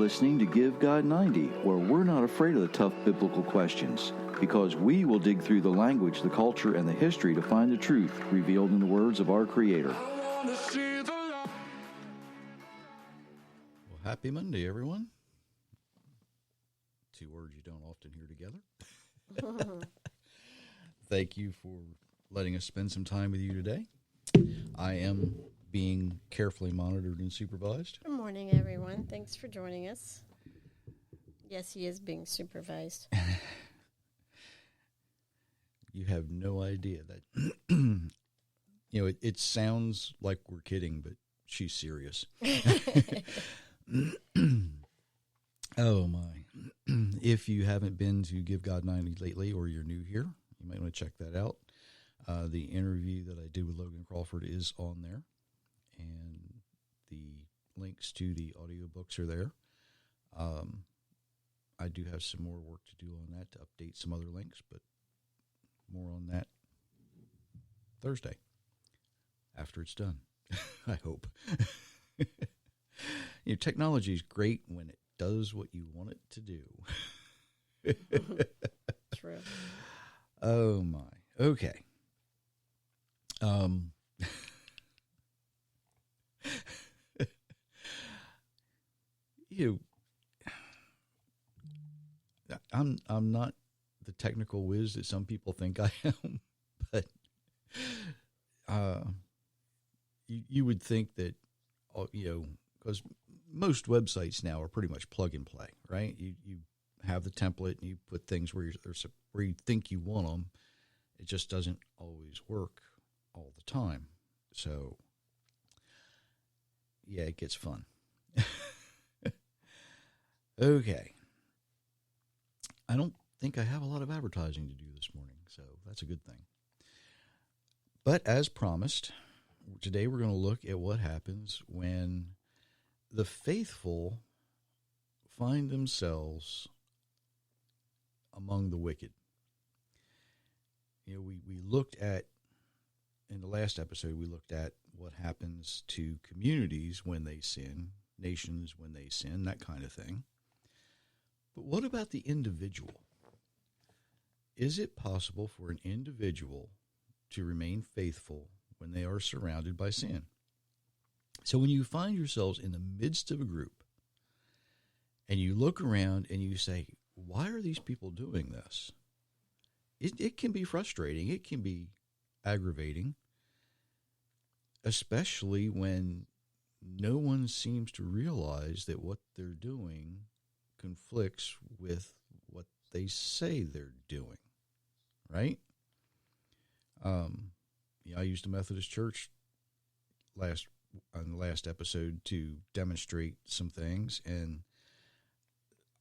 listening to Give God 90, where we're not afraid of the tough biblical questions, because we will dig through the language, the culture, and the history to find the truth revealed in the words of our Creator. Well, happy Monday, everyone. Two words you don't often hear together. Thank you for letting us spend some time with you today. I am being carefully monitored and supervised. Good morning, everyone. Thanks for joining us. Yes, he is being supervised. You have no idea that, it sounds like we're kidding, but she's serious. Oh, my. If you haven't been to Give God 90 lately, or you're new here, you might want to check that out. The interview that I did with Logan Crawford is on there, and the links to the audiobooks are there. I do have some more work to do on that to update some other links, but more on that Thursday after it's done, I hope. Technology is great when it does what you want it to do. True. Oh, my. Okay. I'm not the technical whiz that some people think I am, but you would think that, because most websites now are pretty much plug and play, right? You have the template and you put things where you think you want them. It just doesn't always work all the time. So, yeah, it gets fun. Okay. I don't think I have a lot of advertising to do this morning, so that's a good thing. But as promised, today we're going to look at what happens when the faithful find themselves among the wicked. We looked at, in the last episode, we looked at what happens to communities when they sin, nations when they sin, that kind of thing. But what about the individual? Is it possible for an individual to remain faithful when they are surrounded by sin? So when you find yourselves in the midst of a group and you look around and you say, why are these people doing this? It can be frustrating. It can be aggravating, especially when no one seems to realize that what they're doing conflicts with what they say they're doing, right? I used a Methodist church on the last episode to demonstrate some things, and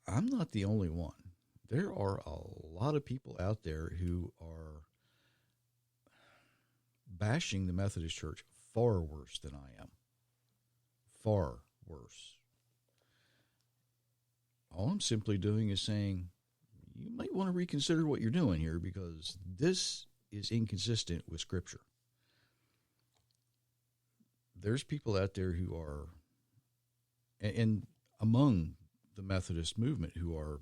I'm not the only one. There are a lot of people out there who are bashing the Methodist church far worse than I am. Far worse. All I'm simply doing is saying, you might want to reconsider what you're doing here, because this is inconsistent with Scripture. There's people out there who are, and among the Methodist movement, who are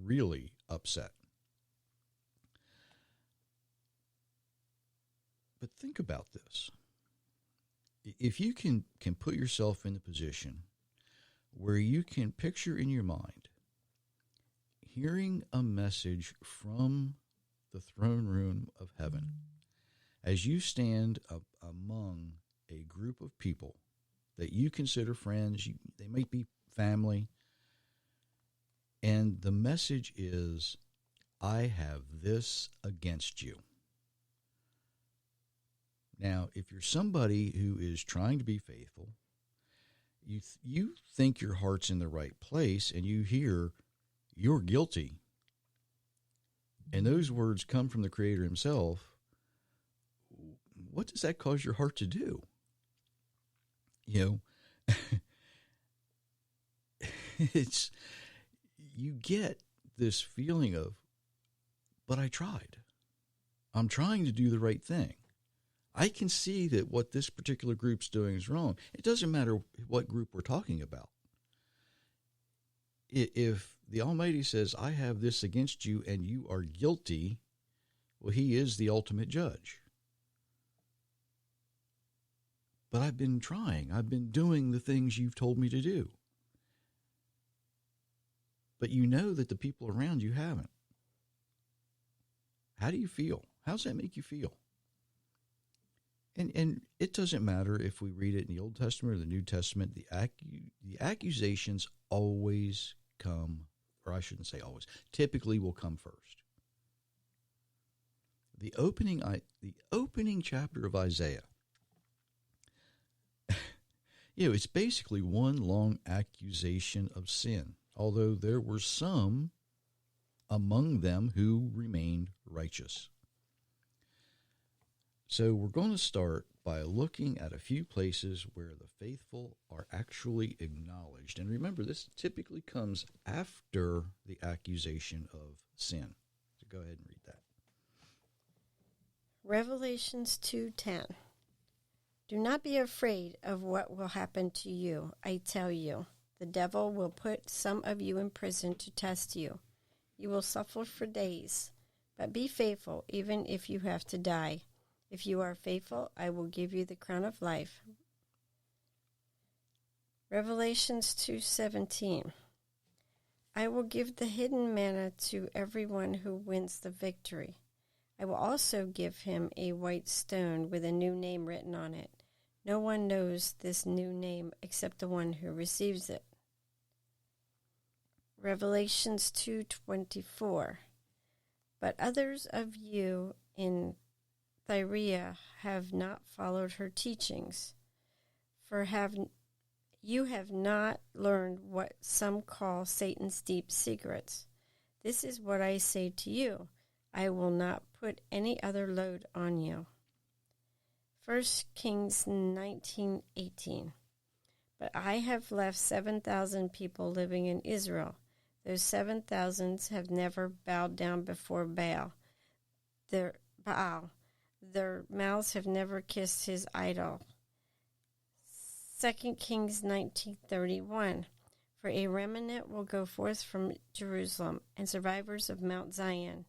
really upset. But think about this. If you can put yourself in the position where you can picture in your mind hearing a message from the throne room of heaven as you stand among a group of people that you consider friends, they might be family, and the message is, I have this against you. Now, if you're somebody who is trying to be faithful, you think your heart's in the right place, and you hear, you're guilty, and those words come from the Creator himself, what does that cause your heart to do? It's, you get this feeling of, but I tried. I'm trying to do the right thing. I can see that what this particular group's doing is wrong. It doesn't matter what group we're talking about. If the Almighty says, I have this against you and you are guilty, well, he is the ultimate judge. But I've been trying. I've been doing the things you've told me to do. But you know that the people around you haven't. How do you feel? How does that make you feel? And it doesn't matter if we read it in the Old Testament or the New Testament. The accusations always come, or I shouldn't say always, typically will come first. The opening chapter of Isaiah, it's basically one long accusation of sin, although there were some among them who remained righteous. So we're going to start by looking at a few places where the faithful are actually acknowledged. And remember, this typically comes after the accusation of sin. So go ahead and read that. Revelations 2:10. Do not be afraid of what will happen to you. I tell you, the devil will put some of you in prison to test you. You will suffer for days, but be faithful even if you have to die. If you are faithful, I will give you the crown of life. Revelations 2:17. I will give the hidden manna to everyone who wins the victory. I will also give him a white stone with a new name written on it. No one knows this new name except the one who receives it. Revelations 2:24. But others of you in Thyatira have not followed her teachings, for you have not learned what some call Satan's deep secrets. This is what I say to you. I will not put any other load on you. 1 Kings 19:18. But I have left 7,000 people living in Israel. Those 7,000 have never bowed down before Baal. Their mouths have never kissed his idol. 2 Kings 19:31. For a remnant will go forth from Jerusalem, and survivors of Mount Zion.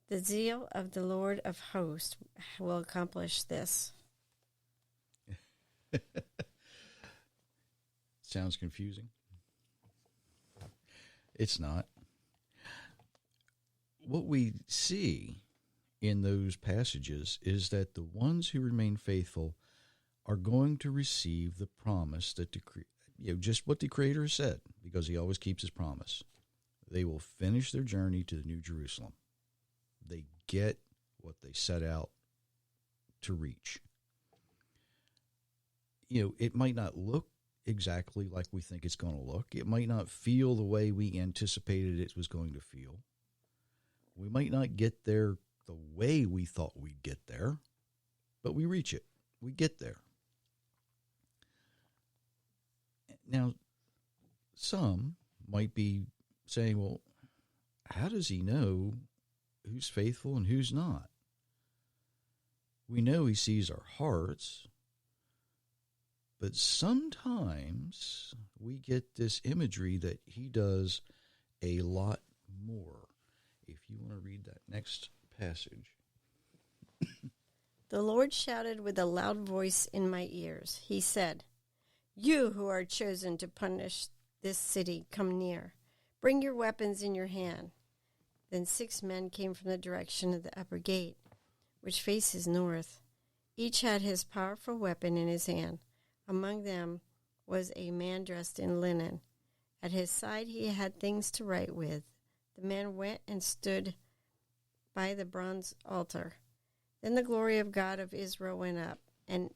The zeal of the Lord of hosts will accomplish this. Sounds confusing. It's not. What we see in those passages is that the ones who remain faithful are going to receive the promise that just what the Creator said, because he always keeps his promise. They will finish their journey to the New Jerusalem. They get what they set out to reach. It might not look exactly like we think it's going to look. It might not feel the way we anticipated it was going to feel. We might not get there the way we thought we'd get there, but we reach it. We get there. Now, some might be saying, well, how does he know who's faithful and who's not? We know he sees our hearts, but sometimes we get this imagery that he does a lot more. If you want to read that next passage. The Lord shouted with a loud voice in my ears. He said, You who are chosen to punish this city, come near. Bring your weapons in your hand. Then 6 men came from the direction of the upper gate, which faces north. Each had his powerful weapon in his hand. Among them was a man dressed in linen. At his side he had things to write with. The man went and stood by the bronze altar. Then the glory of God of Israel went up, and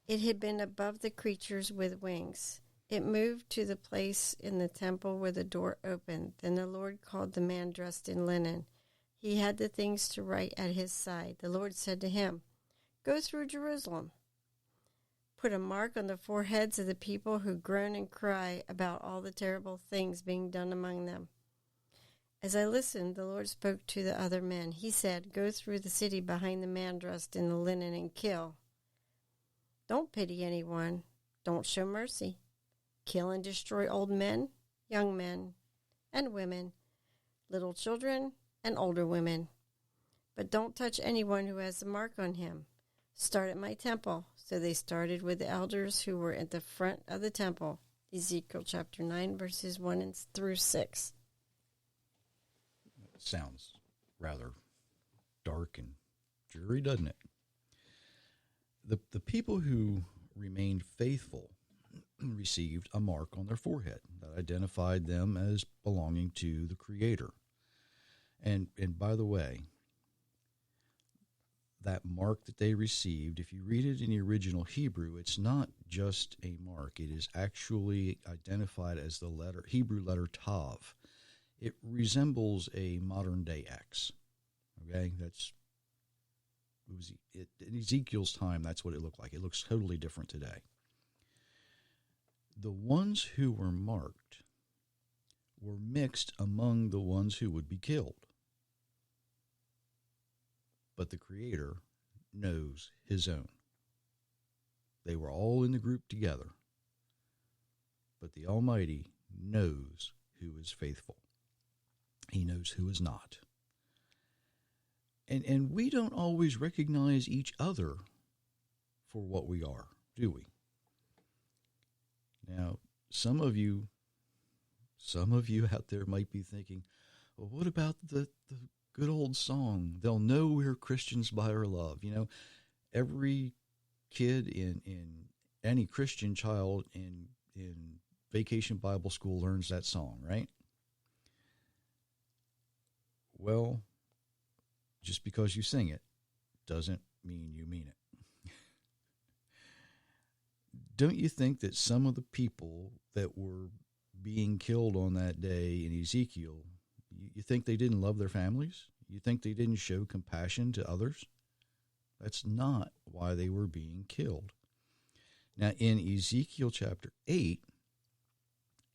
it had been above the creatures with wings. It moved to the place in the temple where the door opened. Then the Lord called the man dressed in linen. He had the things to write at his side. The Lord said to him, Go through Jerusalem. Put a mark on the foreheads of the people who groan and cry about all the terrible things being done among them. As I listened, the Lord spoke to the other men. He said, Go through the city behind the man dressed in the linen and kill. Don't pity anyone. Don't show mercy. Kill and destroy old men, young men and women, little children and older women. But don't touch anyone who has a mark on him. Start at my temple. So they started with the elders who were at the front of the temple. Ezekiel chapter 9, verses 1 through 6. Sounds rather dark and dreary, doesn't it? The people who remained faithful received a mark on their forehead that identified them as belonging to the Creator. And by the way, that mark that they received, if you read it in the original Hebrew, it's not just a mark. It is actually identified as the Hebrew letter Tav. It resembles a modern-day X. Okay, in Ezekiel's time, that's what it looked like. It looks totally different today. The ones who were marked were mixed among the ones who would be killed. But the Creator knows his own. They were all in the group together. But the Almighty knows who is faithful. He knows who is not. And we don't always recognize each other for what we are, do we? Now, some of you out there might be thinking, well, what about the good old song, they'll know we're Christians by our love? You know, every kid in any Christian child in Vacation Bible School learns that song, right? Well, just because you sing it doesn't mean you mean it. Don't you think that some of the people that were being killed on that day in Ezekiel, you think they didn't love their families? You think they didn't show compassion to others? That's not why they were being killed. Now, in Ezekiel chapter 8,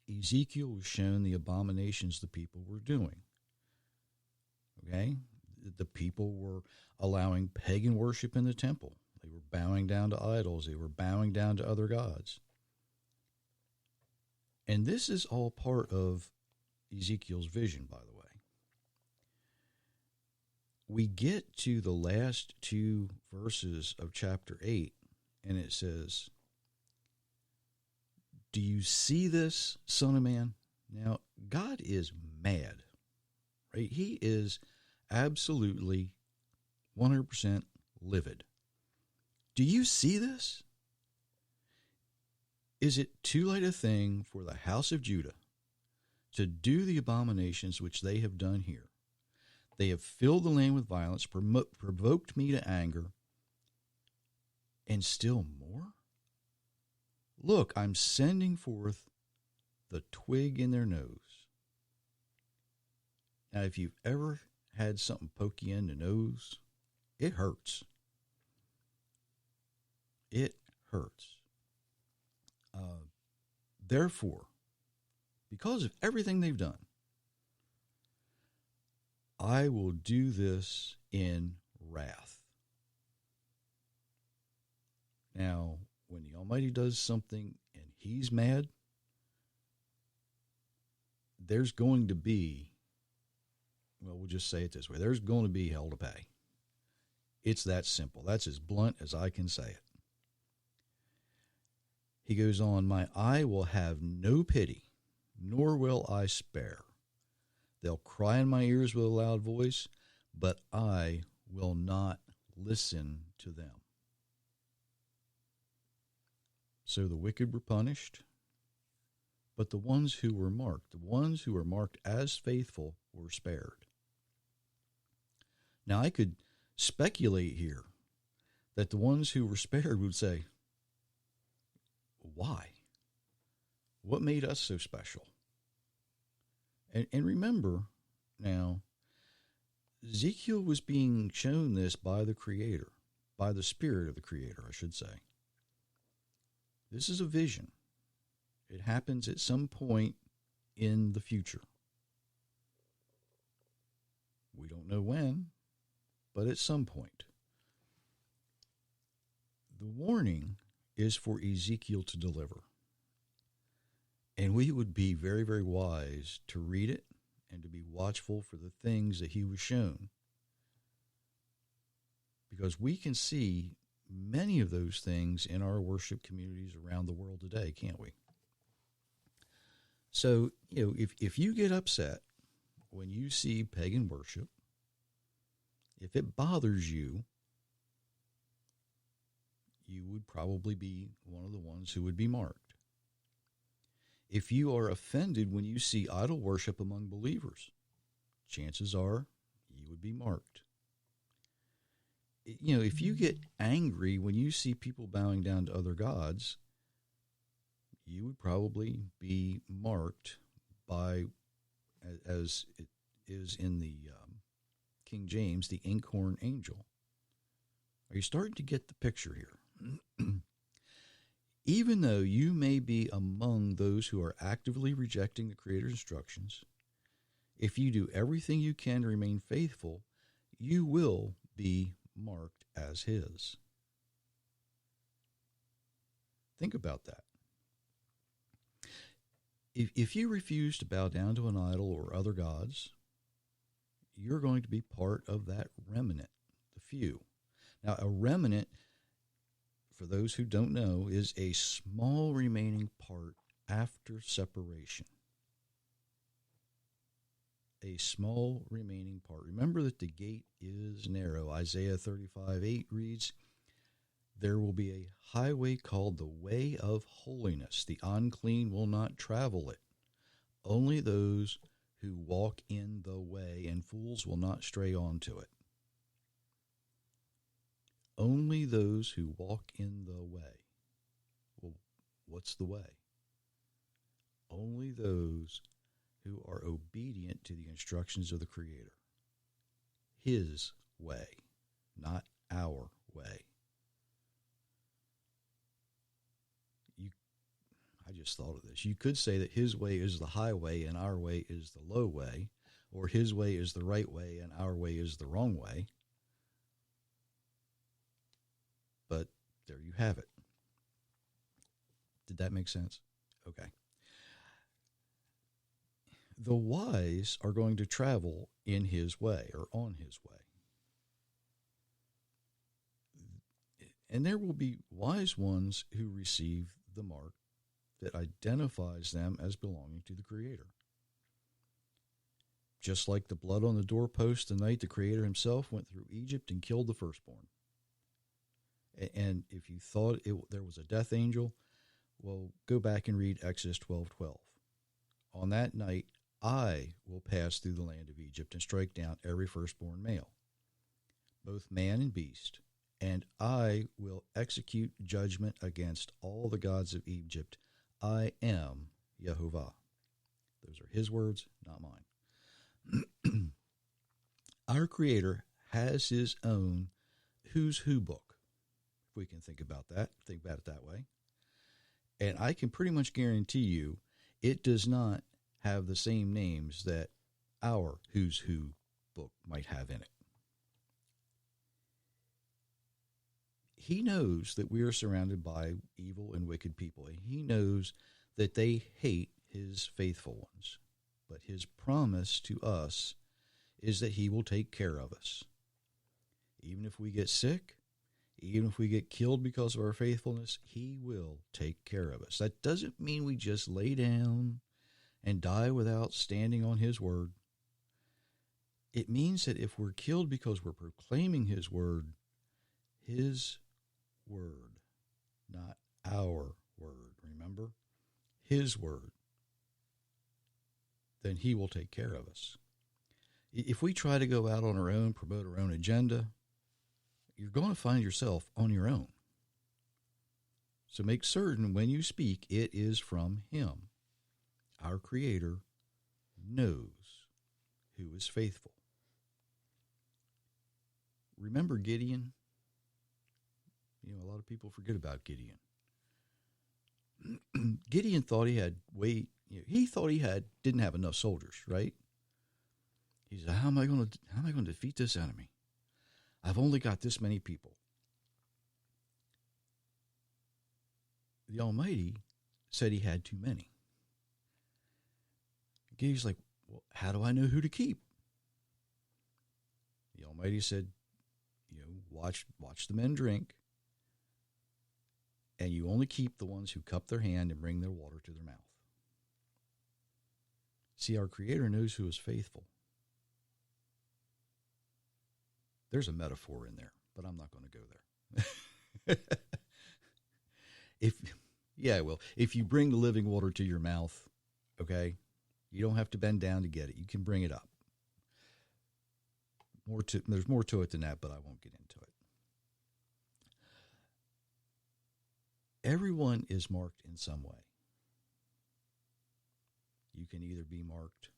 Ezekiel was shown the abominations the people were doing. Okay? The people were allowing pagan worship in the temple. They were bowing down to idols. They were bowing down to other gods. And this is all part of Ezekiel's vision, by the way. We get to the last two verses of chapter 8, and it says, "Do you see this, Son of Man?" Now, God is mad, right? He is absolutely 100% livid. Do you see this? Is it too late a thing for the house of Judah to do the abominations which they have done here? They have filled the land with violence, provoked me to anger, and still more? Look, I'm sending forth the twig in their nose. Now, if you've ever had something poke you in the nose, it hurts. It hurts. Therefore, because of everything they've done, I will do this in wrath. Now, when the Almighty does something and he's mad, there's going to be, well, we'll just say it this way, there's going to be hell to pay. It's that simple. That's as blunt as I can say it. He goes on, "My eye will have no pity, nor will I spare. They'll cry in my ears with a loud voice, but I will not listen to them." So the wicked were punished, but the ones who were marked as faithful, were spared. Now, I could speculate here that the ones who were spared would say, why? What made us so special? And remember, now, Ezekiel was being shown this by the Creator, by the Spirit of the Creator, I should say. This is a vision. It happens at some point in the future. We don't know when, but at some point. The warning is for Ezekiel to deliver. And we would be very, very wise to read it and to be watchful for the things that he was shown. Because we can see many of those things in our worship communities around the world today, can't we? So, if you get upset when you see pagan worship, if it bothers you, you would probably be one of the ones who would be marked. If you are offended when you see idol worship among believers, chances are you would be marked. If you get angry when you see people bowing down to other gods, you would probably be marked by, as it is in the King James, the inkhorn angel. Are you starting to get the picture here? Even though you may be among those who are actively rejecting the Creator's instructions, if you do everything you can to remain faithful, you will be marked as his. Think about that. If you refuse to bow down to an idol or other gods, you're going to be part of that remnant, the few. Now, a remnant, for those who don't know, is a small remaining part after separation. A small remaining part. Remember that the gate is narrow. Isaiah 35:8 reads, "There will be a highway called the way of holiness. The unclean will not travel it. Only those who walk in the way, and fools will not stray onto it." Only those who walk in the way. Well, what's the way? Only those who are obedient to the instructions of the Creator. His way, not our way. I just thought of this. You could say that his way is the highway and our way is the low way, or his way is the right way and our way is the wrong way. But there you have it. Did that make sense? Okay. The wise are going to travel in his way or on his way. And there will be wise ones who receive the mark that identifies them as belonging to the Creator. Just like the blood on the doorpost the night the Creator himself went through Egypt and killed the firstborn. And if you thought there was a death angel, well, go back and read Exodus 12:12. On that night, I will pass through the land of Egypt and strike down every firstborn male, both man and beast, and I will execute judgment against all the gods of Egypt. I am Yehovah. Those are his words, not mine. Our Creator has his own who's who book, if we can think about it that way. And I can pretty much guarantee you it does not have the same names that our who's who book might have in it. He knows that we are surrounded by evil and wicked people. And he knows that they hate his faithful ones. But his promise to us is that he will take care of us. Even if we get sick, even if we get killed because of our faithfulness, he will take care of us. That doesn't mean we just lay down and die without standing on his word. It means that if we're killed because we're proclaiming his word, not our word, remember? His word, then he will take care of us. If we try to go out on our own, promote our own agenda, you're going to find yourself on your own. So make certain when you speak, it is from him. Our Creator knows who is faithful. Remember Gideon? A lot of people forget about Gideon. Gideon thought he had didn't have enough soldiers, right? He said, how am I going to defeat this enemy? I've only got this many people. The Almighty said he had too many. He's like, well, how do I know who to keep? The Almighty said, watch the men drink, and you only keep the ones who cup their hand and bring their water to their mouth. See, our Creator knows who is faithful. There's a metaphor in there, but I'm not going to go there. If you bring the living water to your mouth, okay, you don't have to bend down to get it. You can bring it up. There's more to it than that, but I won't get into it. Everyone is marked in some way. You can either be marked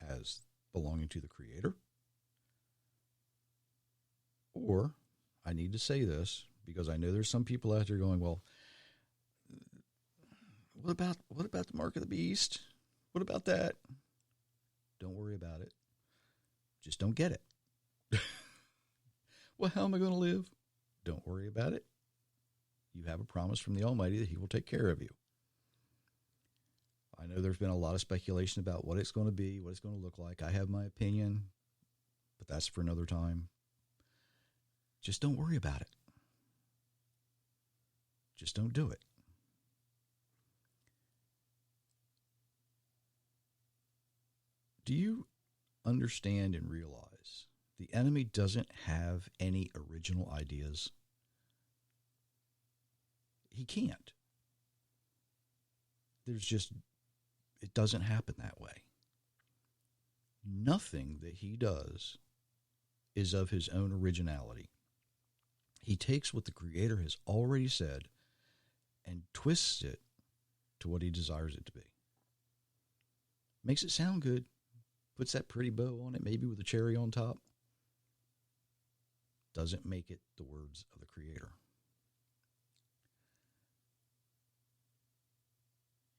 as belonging to the Creator, or, I need to say this because I know there's some people out there going, well, what about the mark of the beast? What about that? Don't worry about it. Just don't get it. Well, how am I going to live? Don't worry about it. You have a promise from the Almighty that He will take care of you. I know there's been a lot of speculation about what it's going to be, what it's going to look like. I have my opinion, but that's for another time. Just don't worry about it. Just don't do it. Do you understand and realize the enemy doesn't have any original ideas? He can't. It doesn't happen that way. Nothing that he does is of his own originality. He takes what the Creator has already said and twists it to what he desires it to be. Makes it sound good. Puts that pretty bow on it, maybe with a cherry on top. Doesn't make it the words of the Creator.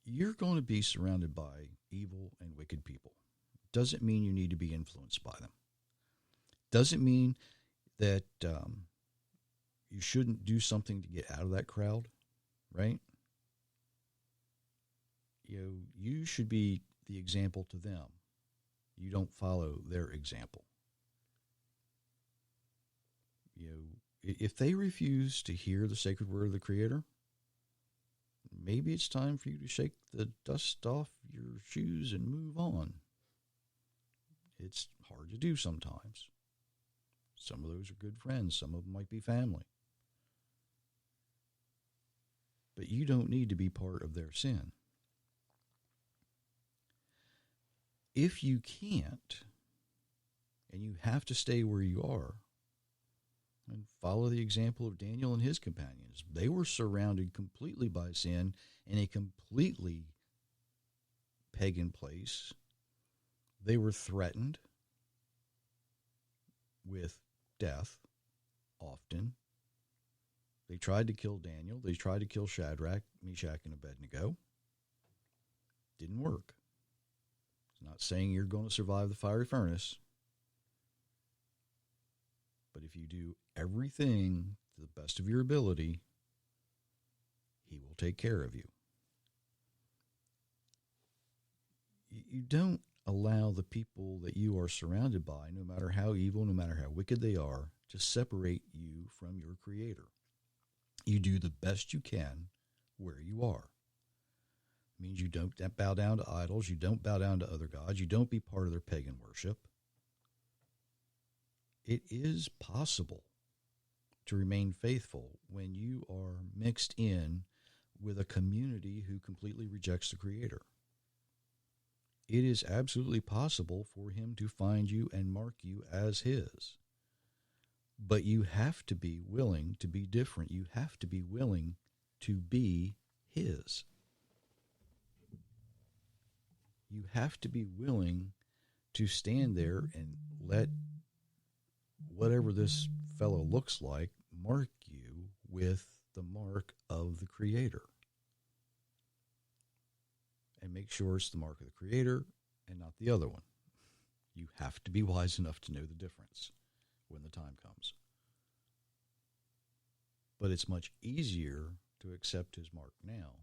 You're going to be surrounded by evil and wicked people. Doesn't mean you need to be influenced by them. Doesn't mean that you shouldn't do something to get out of that crowd, right? You should be the example to them. You don't follow their example. If they refuse to hear the sacred word of the Creator, maybe it's time for you to shake the dust off your shoes and move on. It's hard to do sometimes. Some of those are good friends. Some of them might be family. But you don't need to be part of their sin. If you can't, and you have to stay where you are, and follow the example of Daniel and his companions. They were surrounded completely by sin in a completely pagan place. They were threatened with death often. They tried to kill Daniel. They tried to kill Shadrach, Meshach, and Abednego. Didn't work. It's not saying you're going to survive the fiery furnace. But if you do everything to the best of your ability, He will take care of you. You don't allow the people that you are surrounded by, no matter how evil, no matter how wicked they are, to separate you from your Creator. You do the best you can where you are. It means you don't bow down to idols. You don't bow down to other gods. You don't be part of their pagan worship. It is possible to remain faithful when you are mixed in with a community who completely rejects the Creator. It is absolutely possible for Him to find you and mark you as His. But you have to be willing to be different. You have to be willing to be His. You have to be willing to stand there and let whatever this fellow looks like mark you with the mark of the Creator. And make sure it's the mark of the Creator and not the other one. You have to be wise enough to know the difference when the time comes. But it's much easier to accept His mark now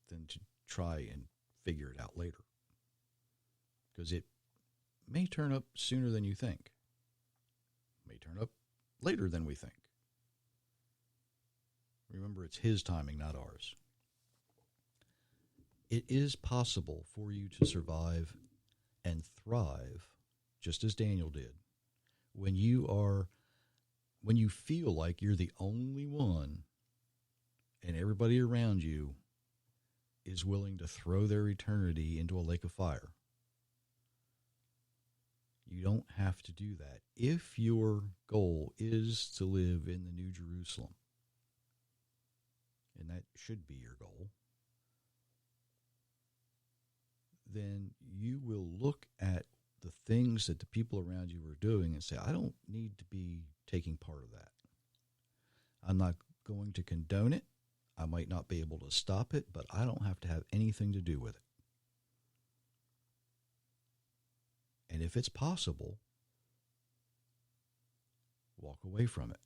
than to try and figure it out later. because it may turn up sooner than you think, may turn up later than we think. Remember, it's his timing, not ours. It is possible for you to survive and thrive, just as Daniel did, when you feel like you're the only one and everybody around you is willing to throw their eternity into a lake of fire. You don't have to do that. If your goal is to live in the New Jerusalem, and that should be your goal, then you will look at the things that the people around you are doing and say, I don't need to be taking part of that. I'm not going to condone it. I might not be able to stop it, but I don't have to have anything to do with it. And if it's possible, walk away from it.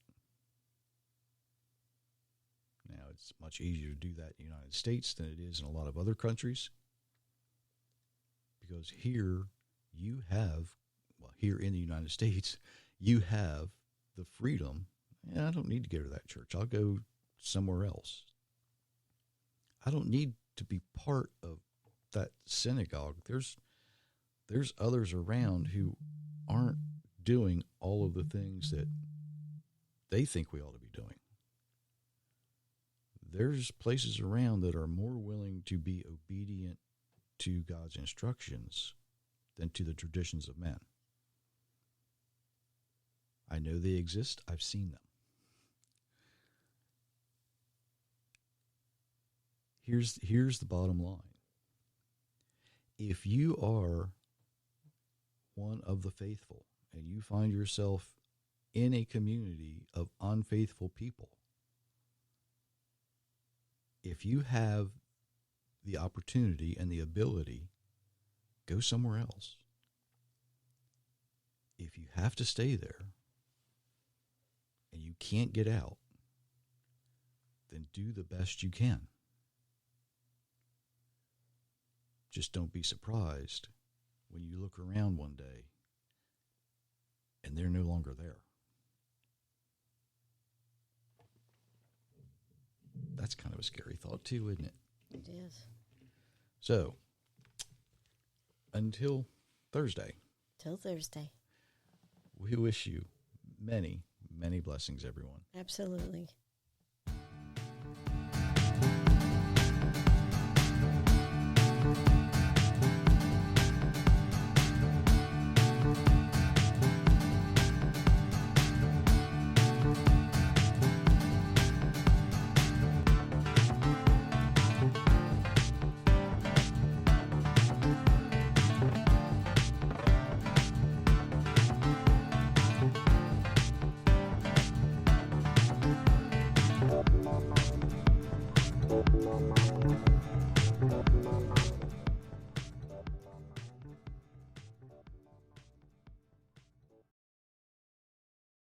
Now, it's much easier to do that in the United States than it is in a lot of other countries. Because here you have, well, here in the United States, you have the freedom. And I don't need to go to that church. I'll go somewhere else. I don't need to be part of that synagogue. There's others around who aren't doing all of the things that they think we ought to be doing. There's places around that are more willing to be obedient to God's instructions than to the traditions of men. I know they exist. I've seen them. Here's the bottom line. If you are one of the faithful and you find yourself in a community of unfaithful people, if you have the opportunity and the ability, go somewhere else. If you have to stay there and you can't get out, then do the best you can. Just don't be surprised when you look around one day and they're no longer there. That's kind of a scary thought too, isn't it? It is. So, until Thursday. Till Thursday. We wish you many, many blessings, everyone. Absolutely.